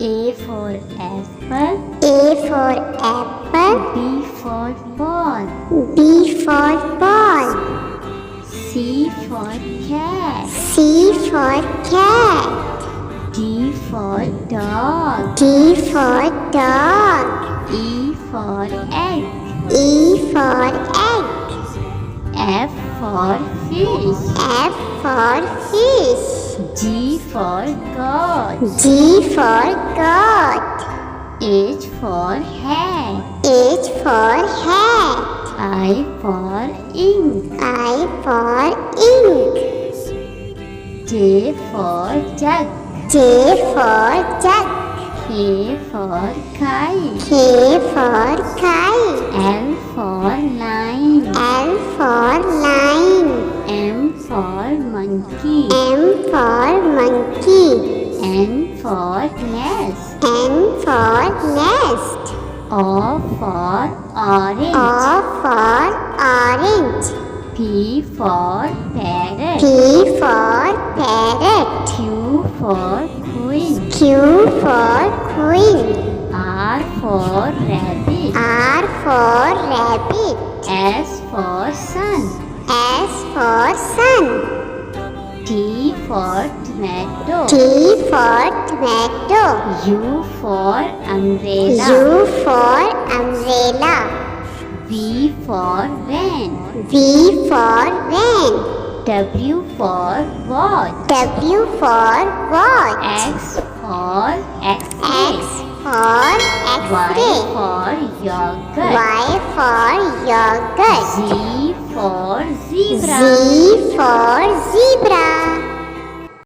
A for apple. A for apple. B for ball. B for ball. C for cat. C for cat. D for dog. D for dog. E for egg. E for egg. F for fish. F for fish. G for goat. G for goat. H for hat. H for hat. I for ink. I for ink. J for jug. J for jug. K for kite. K for kite. L for line. L for line. M for monkey. M for monkey. N for nest. N for nest. O for orange. O for orange. P for parrot. P for parrot. Q for queen. Q for queen. R for rabbit. R for rabbit. S for sun. S for sun. T for tomato. T for tomato. U for umbrella. U for umbrella. V for van. V for van. W for watch. W for watch. X for X X-ray. for Y X-ray. for yogurt. Y for yogurt. Z for zebra. Z for zebra.